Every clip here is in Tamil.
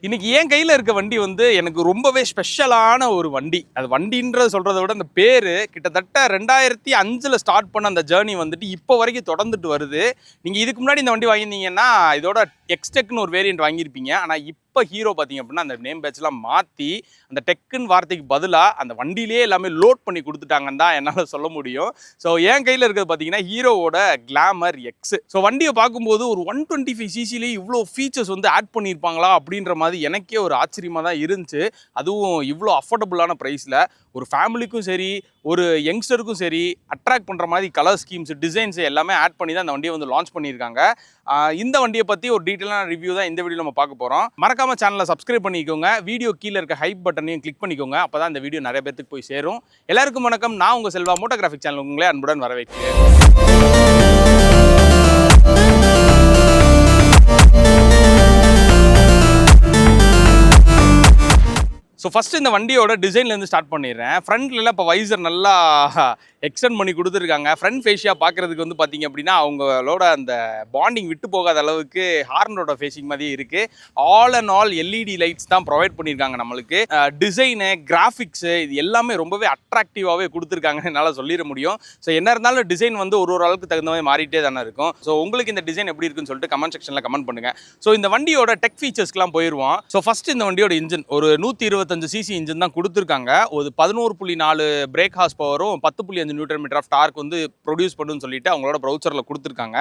இன்னைக்கு என் கையில் இருக்க வண்டி வந்து எனக்கு ரொம்பவே ஸ்பெஷலான ஒரு வண்டி. அது வண்டின்றது சொல்கிறத விட அந்த பேர் கிட்டத்தட்ட 2005 ஸ்டார்ட் பண்ண அந்த ஜேர்னி வந்துட்டு இப்போ வரைக்கும் தொடர்ந்துட்டு வருது. நீங்கள் இதுக்கு முன்னாடி இந்த வண்டி வாங்கியிருந்தீங்கன்னா இதோட எக்ஸ்டெக்னு ஒரு வேரியன்ட் வாங்கியிருப்பீங்க. ஆனால் இப்போ ஹீரோ பார்த்தீங்க அப்படின்னா அந்த நேம் பேட்ச்லாம் மாற்றி அந்த டெக்குன்னு வார்த்தைக்கு பதிலாக அந்த வண்டியிலே எல்லாமே லோட் பண்ணி கொடுத்துட்டாங்கன்னு தான் என்னால் சொல்ல முடியும். ஸோ என் கையில் இருக்கிறது பார்த்தீங்கன்னா ஹீரோவோட கிளாமர் எக்ஸ். ஸோ வண்டியை பார்க்கும்போது ஒரு 125 சிசிலே இவ்வளோ ஃபீச்சர்ஸ் வந்து ஆட் பண்ணியிருப்பாங்களா அப்படின்ற மாதிரி எனக்கே ஒரு ஆச்சரியமாக தான் இருந்துச்சு. அதுவும் இவ்வளோ அஃபோர்டபுளான ப்ரைஸில் ஒரு ஃபேமிலிக்கும் சரி ஒரு யங்ஸ்டருக்கும் சரி அட்ராக்ட் பண்ணுற மாதிரி கலர் ஸ்கீம்ஸ் டிசைன்ஸ் எல்லாமே ஆட் பண்ணி தான் அந்த வண்டியை வந்து லான்ச் பண்ணியிருக்காங்க. இந்த வண்டியை பற்றி ஒரு டீட்டெயிலான ரிவ்யூ தான் இந்த வீடியோ நம்ம பார்க்க போகிறோம். மறக்காம சேனலை சப்ஸ்கிரைப் பண்ணிக்கோங்க. வீடியோ கீழே இருக்க ஹைப் பட்டனையும் கிளிக் பண்ணிக்கோங்க. அப்போ தான் இந்த வீடியோ நிறைய பேருக்கு போய் சேரும். எல்லாருக்கும் வணக்கம். நான் உங்கள் செல்வா மோட்டோகிராஃபிக் சேனல் உங்களே அன்புடன் வரவேற்கிறேன். ஸோ ஃபஸ்ட்டு இந்த வண்டியோட டிசைன்லேருந்து ஸ்டார்ட் பண்ணிடுறேன். ஃப்ரண்ட்லலாம் இப்போ வைசர் நல்லா எக்ஸ்டெண்ட் பண்ணி கொடுத்துருக்காங்க. ஃப்ரண்ட் ஃபேஷியாக பார்க்குறதுக்கு வந்து பார்த்திங்க அப்படின்னா அவங்களோட அந்த பாண்டிங் விட்டு போகாத அளவுக்கு ஹார்னோட ஃபேஸிங் மாதிரியே இருக்குது. All and all LED lights தான் ப்ரொவைட் பண்ணியிருக்காங்க நம்மளுக்கு. டிசைனு கிராஃபிக்ஸு இது எல்லாமே ரொம்பவே அட்ராக்டிவாகவே கொடுத்துருக்காங்கன்னு என்னால் சொல்லிட முடியும். ஸோ என்ன இருந்தாலும் டிசைன் வந்து ஒரு அளவுக்கு தகுந்த மாதிரி மாறிட்டே தானே இருக்கும். ஸோ உங்களுக்கு இந்த டிசைன் எப்படி இருக்குன்னு சொல்லிட்டு கமெண்ட் செக்ஷனில் கமெண்ட் பண்ணுங்கள். ஸோ இந்த வண்டியோட டெக் ஃபீச்சர்ஸ்க்குலாம் போயிடுவோம். ஸோ ஃபஸ்ட்டு இந்த வண்டியோட இன்ஜின் ஒரு 125 சிசி இன்ஜின் தான் கொடுத்துருக்காங்க. ஒரு 11.4 பிரேக் ஹார்ஸ் பவரும் 10.5 நியூட்டன் மீட்டர் ஆஃப் டார்க் வந்து ப்ரொடியூஸ் பண்ணுன்னு சொல்லிட்டு அவங்களோட ப்ரௌசரில் கொடுத்துருக்காங்க.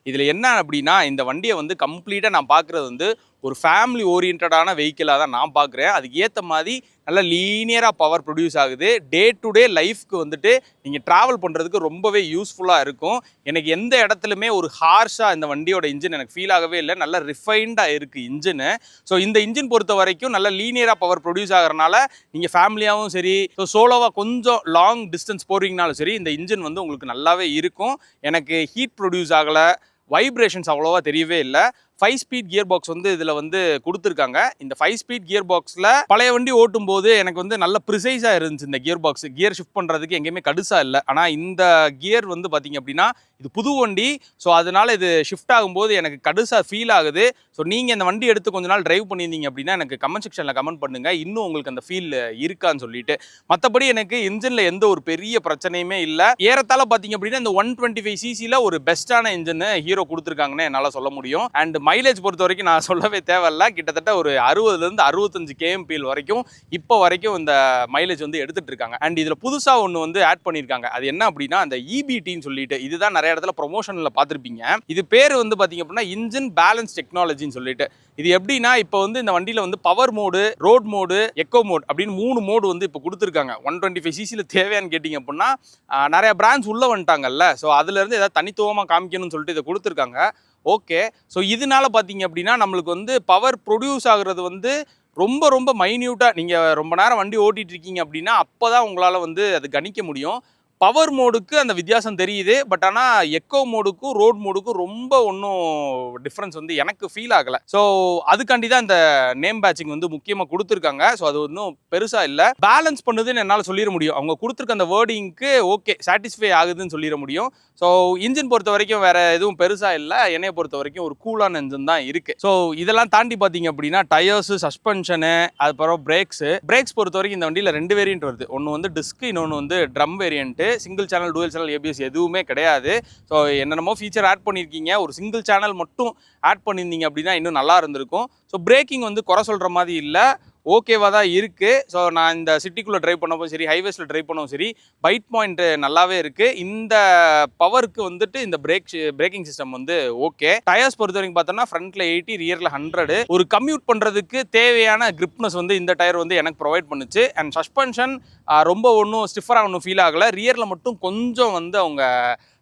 இதில் என்ன அப்படின்னா இந்த வண்டியை வந்து கம்ப்ளீட்டாக நான் பார்க்குறது வந்து ஒரு ஃபேமிலி ஓரியன்டான வெஹிக்கிளாக தான் நான் பார்க்குறேன். அதுக்கு ஏற்ற மாதிரி நல்லா லீனியராக பவர் ப்ரொடியூஸ் ஆகுது. டே டு டே லைஃப்க்கு வந்துட்டு நீங்கள் ட்ராவல் பண்ணுறதுக்கு ரொம்பவே யூஸ்ஃபுல்லாக இருக்கும். எனக்கு எந்த இடத்துலையுமே ஒரு ஹார்ஷாக இந்த வண்டியோட இன்ஜின் எனக்கு ஃபீல் ஆகவே இல்லை. நல்லா ரிஃபைன்டாக இருக்குது இன்ஜினு. ஸோ இந்த இன்ஜின் பொறுத்த வரைக்கும் நல்லா லீனியராக பவர் ப்ரொடியூஸ் ஆகிறனால நீங்கள் ஃபேமிலியாகவும் சரி சோலோவாக கொஞ்சம் லாங் டிஸ்டன்ஸ் போகிறீங்கனாலும் சரி இந்த இன்ஜின் வந்து உங்களுக்கு நல்லாவே இருக்கும். எனக்கு ஹீட் ப்ரொடியூஸ் ஆகலை, வைப்ரேஷன்ஸ் அவ்வளோவா தெரியவே இல்லை. 5 ஸ்பீட் கியர் பாக்ஸ் வந்து இதில் வந்து கொடுத்துருக்காங்க. இந்த 5 ஸ்பீட் கியர் பாக்ஸில் பழைய வண்டி ஓட்டும் போது எனக்கு வந்து நல்ல ப்ரிசைஸாக இருந்துச்சு. இந்த கியர் பாக்ஸ் கியர் ஷிஃப்ட் பண்ணுறதுக்கு எங்கேயுமே கடுசாக இல்லை. ஆனால் இந்த கியர் வந்து பார்த்திங்க அப்படின்னா இது புது வண்டி. ஸோ அதனால் இது ஷிஃப்ட் ஆகும்போது எனக்கு கடுசாக ஃபீல் ஆகுது. ஸோ நீங்கள் இந்த வண்டி எடுத்து கொஞ்ச நாள் டிரைவ் பண்ணியிருந்தீங்க அப்படின்னா எனக்கு கமெண்ட் செக்ஷனில் கமெண்ட் பண்ணுங்கள் இன்னும் உங்களுக்கு அந்த ஃபீல் இருக்கான்னு சொல்லிட்டு. மற்றபடி எனக்கு இன்ஜினில் எந்த ஒரு பெரிய பிரச்சனையுமே இல்லை. ஏறத்தாழ பார்த்திங்க அப்படின்னா இந்த 125 சிசியில் ஒரு பெஸ்ட்டான இன்ஜின் ஹீரோ கொடுத்துருக்காங்கன்னு என்னால் சொல்ல முடியும். அண்ட் மைலேஜ் பொறுத்த வரைக்கும் நான் சொல்லவே தேவையில்ல. கிட்டத்தட்ட ஒரு 60லேருந்து 65 kmpl வரைக்கும் இப்போ வரைக்கும் இந்த மைலேஜ் வந்து எடுத்துட்டு இருக்காங்க. அண்ட் இதில் புதுசாக ஒன்று வந்து ஆட் பண்ணியிருக்காங்க. அது என்ன அப்படின்னா அந்த EBTன்னு சொல்லிட்டு இதுதான் நிறைய இடத்துல ப்ரொமோஷனில் பார்த்துருப்பீங்க. இது பேர் வந்து பார்த்தீங்க அப்படின்னா இன்ஜின் பேலன்ஸ் டெக்னாலஜின்னு சொல்லிட்டு. இது எப்படின்னா இப்போ வந்து இந்த வண்டியில் வந்து power mode, road mode, eco mode அப்படின்னு 3 மோடு வந்து இப்போ கொடுத்துருக்காங்க. 125 சிசியில் தேவையான்னு கேட்டிங்க அப்படின்னா நிறைய பிராண்ட்ஸ் உள்ளே வந்துட்டாங்கல்ல. ஸோ அதுலேருந்து ஏதாவது தனித்துவமாக காமிக்கணும்னு சொல்லிட்டு இதை கொடுத்துருக்காங்க. ஓகே. ஸோ இதனால பார்த்தீங்க அப்படின்னா நம்மளுக்கு வந்து பவர் ப்ரொடியூஸ் ஆகுறது வந்து ரொம்ப ரொம்ப மைன்யூட்டாக நீங்கள் ரொம்ப நேரம் வண்டி ஓட்டிகிட்டு இருக்கீங்க அப்படின்னா அப்போ தான் உங்களால் வந்து அது கணிக்க முடியும். பவர் மோடுக்கு அந்த வித்தியாசம் தெரியுது. பட் ஆனால் எக்கோ மோடுக்கும் ரோட் மோடுக்கும் ரொம்ப ஒன்றும் டிஃப்ரென்ஸ் வந்து எனக்கு ஃபீல் ஆகலை. ஸோ அதுக்காண்டி தான் இந்த நேம் பேட்சிங் வந்து முக்கியமாக கொடுத்துருக்காங்க. ஸோ அது ஒன்றும் பெருசாக இல்லை. பேலன்ஸ் பண்ணுதுன்னு என்னால் சொல்லிட முடியும். அவங்க கொடுத்துருக்க அந்த வேர்டிங்க்கு ஓகே சாட்டிஸ்ஃபை ஆகுதுன்னு சொல்லிட முடியும். ஸோ இன்ஜின் பொறுத்த வரைக்கும் வேறு எதுவும் பெருசாக இல்லை. என்னையை பொறுத்த வரைக்கும் ஒரு கூலான இன்ஜின் தான் இருக்குது. ஸோ இதெல்லாம் தாண்டி பார்த்தீங்க அப்படின்னா டயர்ஸு, சஸ்பென்ஷனு, அதுக்கப்புறம் பிரேக்ஸ் பொறுத்த வரைக்கும் இந்த வண்டியில் 2 வேரியன்ட் வருது. ஒன்று வந்து டிஸ்க், இன்னொன்று வந்து drum variant. Single channel, dual channel, ABS எதுவுமே கிடையாது. ஸோ என்னென்னமோ ஃபீச்சர் ஆட் பண்ணியிருக்கீங்க. ஒரு சிங்கிள் சேனல் மட்டும் ஆட் பண்ணியிருந்தீங்க அப்படின்னா இன்னும் நல்லா இருந்திருக்கும். ஸோ பிரேக்கிங் வந்து குறை சொல்கிற மாதிரி இல்லை, ஓகேவாக தான் இருக்குது. ஸோ நான் இந்த சிட்டிக்குள்ளே ட்ரைவ் பண்ணவும் சரி, ஹைவேஸில் ட்ரைவ் பண்ணவும் சரி பைட் பாயிண்ட்டு நல்லாவே இருக்குது. இந்த பவருக்கு வந்துட்டு இந்த பிரேக்கிங் சிஸ்டம் வந்து ஓகே. டயர்ஸ் பொறுத்த வரைக்கும் பார்த்தோம்னா ஃப்ரண்ட்டில் 80, ரியரில் 100. ஒரு கம்யூட் பண்ணுறதுக்கு தேவையான கிரிப்னஸ் வந்து இந்த டயர் வந்து எனக்கு ப்ரொவைட் பண்ணுச்சு. அண்ட் சஸ்பென்ஷன் ரொம்ப ஒன்றும் ஸ்டிஃபராக ஒன்றும் ஃபீல் ஆகலை. ரியரில் மட்டும் கொஞ்சம் வந்து அவங்க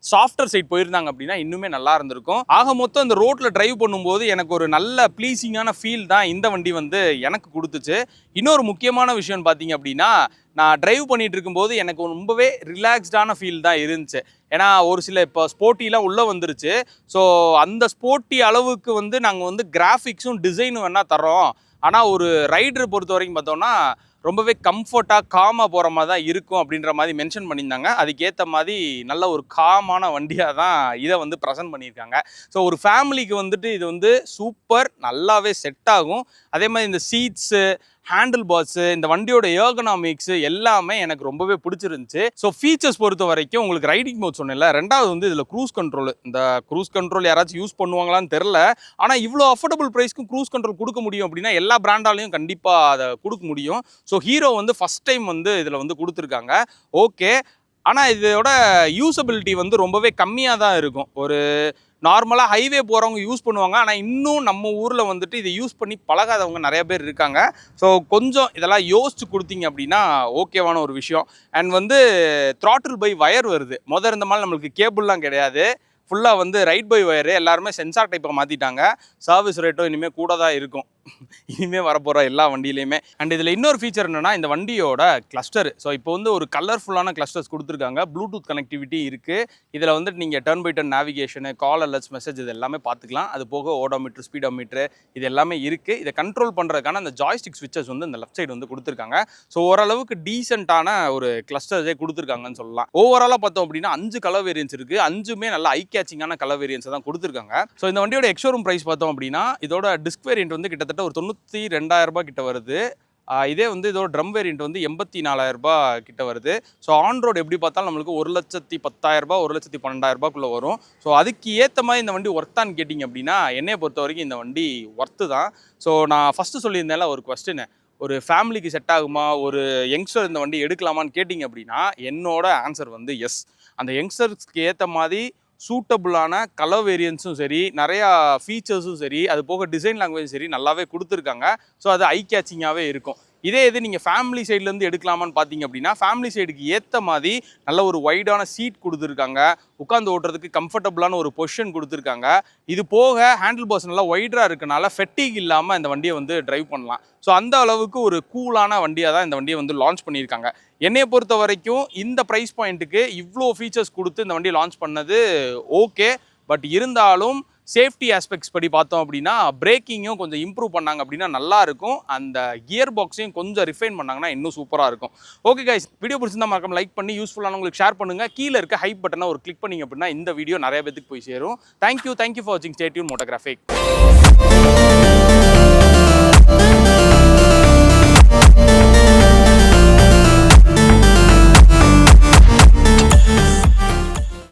சாஃப்டர் சைட் போயிருந்தாங்க அப்படின்னா இன்னுமே நல்லா இருந்திருக்கும். ஆக மொத்தம் இந்த ரோட்டில் டிரைவ் பண்ணும்போது எனக்கு ஒரு நல்ல ப்ளீஸிங்கான ஃபீல் தான் இந்த வண்டி வந்து எனக்கு கொடுத்துச்சு. இன்னொரு முக்கியமான விஷயம் பார்த்தீங்க அப்படின்னா நான் டிரைவ் பண்ணிட்டு இருக்கும்போது எனக்கு ரொம்பவே ரிலாக்ஸ்டான ஃபீல் தான் இருந்துச்சு. ஏன்னா ஒரு சில இப்போ ஸ்போர்ட்டிலாம் உள்ளே வந்துருச்சு. ஸோ அந்த ஸ்போர்ட்டி அளவுக்கு வந்து நாங்கள் வந்து கிராஃபிக்ஸும் டிசைனும் வேணால் தரோம். ஆனால் ஒரு ரைடரை பொறுத்த வரைக்கும் பார்த்தோம்னா ரொம்பவே கம்ஃபர்ட்டாக காமாக போகிற மாதிரி தான் இருக்கும் அப்படின்ற மாதிரி மென்ஷன் பண்ணியிருந்தாங்க. அதுக்கேற்ற மாதிரி நல்ல ஒரு காமான வண்டியாக தான் இதை வந்து ப்ரெசென்ட் பண்ணியிருக்காங்க. ஸோ ஒரு ஃபேமிலிக்கு வந்துட்டு இது வந்து சூப்பர் நல்லாவே செட் ஆகும். அதே மாதிரி இந்த சீட்ஸு, ஹேண்டில் பார்ஸு, இந்த வண்டியோட எர்கனாமிக்ஸு எல்லாமே எனக்கு ரொம்பவே பிடிச்சிருந்துச்சு. ஸோ ஃபீச்சர்ஸ் பொறுத்த வரைக்கும் உங்களுக்கு ரைடிங் மோட் சொன்னேன்ல, ரெண்டாவது வந்து இதில் க்ரூஸ் கண்ட்ரோல். இந்த க்ரூஸ் கண்ட்ரோல் யாராச்சும் யூஸ் பண்ணுவாங்களான்னு தெரில. ஆனால் இவ்வளோ அஃபோர்டபுள் ப்ரைஸ்க்கும் க்ரூஸ் கண்ட்ரோல் கொடுக்க முடியும் அப்படின்னா எல்லா பிராண்டாலையும் கண்டிப்பாக அதை கொடுக்க முடியும். ஸோ ஹீரோ வந்து ஃபஸ்ட் டைம் வந்து இதில் வந்து கொடுத்துருக்காங்க. ஓகே, ஆனால் இதோட யூசபிலிட்டி வந்து ரொம்பவே கம்மியாக தான் இருக்கும். ஒரு நார்மலாக ஹைவே போகிறவங்க யூஸ் பண்ணுவாங்க. ஆனால் இன்னும் நம்ம ஊரில் வந்துட்டு இதை யூஸ் பண்ணி பழகாதவங்க நிறைய பேர் இருக்காங்க. ஸோ கொஞ்சம் இதெல்லாம் யோசிச்சு கொடுத்தீங்க அப்படின்னா ஓகேவான ஒரு விஷயம். அண்ட் வந்து த்ராட்டில் பை வயர் வருது. இருந்த மாதிரி நம்மளுக்கு கேபிள்லாம் கிடையாது. ஃபுல்லாக வந்து ரைட் பை வயரு. எல்லாருமே சென்சார் டைப்பை மாற்றிட்டாங்க. சர்வீஸ் ரேட்டும் இனிமேல் கூட தான் இருக்கும் இனிமேல் வரப்போகிற எல்லா வண்டியிலையுமே. அண்ட் இதில் இன்னொரு ஃபீச்சர் என்னென்னா இந்த வண்டியோட கிளஸ்டர். ஸோ இப்போ வந்து ஒரு கலர்ஃபுல்லான கிளஸ்டர்ஸ் கொடுத்துருக்காங்க. ப்ளூடூத் கனெக்டிவிட்டி இருக்குது. இதில் வந்துட்டு நீங்கள் turn by turn navigation, call alerts, message இது எல்லாமே பார்த்துக்கலாம். அது போக ஓடோமீட்டர், ஸ்பீடோமீட்டர் இது எல்லாமே இருக்குது. இதை கண்ட்ரோல் பண்ணுறதுக்கான அந்த ஜாய்ஸ்டிக் ஸ்விட்சஸ் வந்து இந்த லெஃப்ட் சைடு வந்து கொடுத்துருக்காங்க. ஸோ ஓரளவுக்கு டீசெண்டான ஒரு கிளஸ்டர்ஸே கொடுத்துருக்காங்கன்னு சொல்லலாம். ஓவராலாக பார்த்தோம் அப்படின்னா 5 கலர் வேரியன்ஸ் இருக்குது. 5மே நல்லா ஐ கேச்சிங்கான கலர் வேரியன்ஸை தான் கொடுத்துருக்காங்க. ஸோ இந்த வண்டியோட எக்ஸ்ஷோரூம் ப்ரைஸ் பார்த்தோம் அப்படின்னா இதோட டிஸ்க் வேரியன்ட் வந்து கிட்டத்தட்ட ஒரு 92,000 ரூபாய் கிட்ட வருது. இதே வந்து இதோட ட்ரம் வேரியன்ட் வந்து 84,000 ரூபாய் கிட்ட வருது. ஸோ ஆன் ரோடு எப்படி பார்த்தாலும் நம்மளுக்கு 1,10,000 ரூபாய் 1,12,000 ரூபாய்க்குள்ளே வரும். ஸோ அதுக்கு ஏற்ற மாதிரி இந்த வண்டி ஒர்த்தான்னு கேட்டிங்க அப்படின்னா என்னையை பொறுத்த வரைக்கும் இந்த வண்டி ஒர்த்து தான். ஸோ நான் ஃபஸ்ட்டு சொல்லியிருந்தேன்ல ஒரு கொஸ்டின், ஒரு ஃபேமிலிக்கு செட் ஆகுமா, ஒரு யங்ஸ்டர் இந்த வண்டி எடுக்கலாமான்னு கேட்டிங்க அப்படின்னா என்னோட ஆன்சர் வந்து எஸ். அந்த யங்ஸ்டர்ஸ்க்கு ஏற்ற மாதிரி சூட்டபுளான கலர் வேரியன்ஸும் சரி, நிறையா ஃபீச்சர்ஸும் சரி, அது போக டிசைன் லாங்குவேஜ் சரி நல்லாவே கொடுத்துருக்காங்க. ஸோ அது ஐ கேச்சிங்காகவே இருக்கும். இதே இது நீங்கள் ஃபேமிலி சைட்லேருந்து எடுக்கலாமான்னு பார்த்தீங்க அப்படின்னா ஃபேமிலி சைடுக்கு ஏற்ற மாதிரி நல்ல ஒரு வைடான சீட் கொடுத்துருக்காங்க. உட்காந்து ஓட்டுறதுக்கு கம்ஃபர்டபுளான ஒரு பொசிஷன் கொடுத்துருக்காங்க. இது போக ஹேண்டில் பார்ஸ் நல்லா வைடராக இருக்கனால ஃபெட்டிக் இல்லாமல் இந்த வண்டியை வந்து டிரைவ் பண்ணலாம். ஸோ அந்த அளவுக்கு ஒரு கூலான வண்டியாக தான் இந்த வண்டியை வந்து லான்ச் பண்ணியிருக்காங்க. என்னையை பொறுத்த வரைக்கும் இந்த ப்ரைஸ் பாயிண்ட்டுக்கு இவ்வளோ ஃபீச்சர்ஸ் கொடுத்து இந்த வண்டியை லான்ச் பண்ணது ஓகே. பட் இருந்தாலும் சேஃப்டி ஆஸ்பெக்ட்ஸ் படி பார்த்தோம் அப்படின்னா பிரேக்கிங்கும் கொஞ்சம் இம்ப்ரூவ் பண்ணாங்க அப்படின்னா நல்லாயிருக்கும். அந்த கியர் பாக்ஸையும் கொஞ்சம் ரிஃபைன் பண்ணாங்கன்னா இன்னும் சூப்பராக இருக்கும். ஓகே கைஸ், வீடியோ பிடிச்சிருந்தா மறக்காம லைக் பண்ணி யூஸ்ஃபுல்லான உங்களுக்கு ஷேர் பண்ணுங்கள். கீழே இருக்க ஹைப் பட்டனை ஒரு கிளிக் பண்ணிங்க அப்படின்னா இந்த வீடியோ நிறைய பேருக்கு போய் சேரும். தேங்க்யூ ஃபார் வாட்சிங். Stay tune மோட்டோகிராஃபிக்.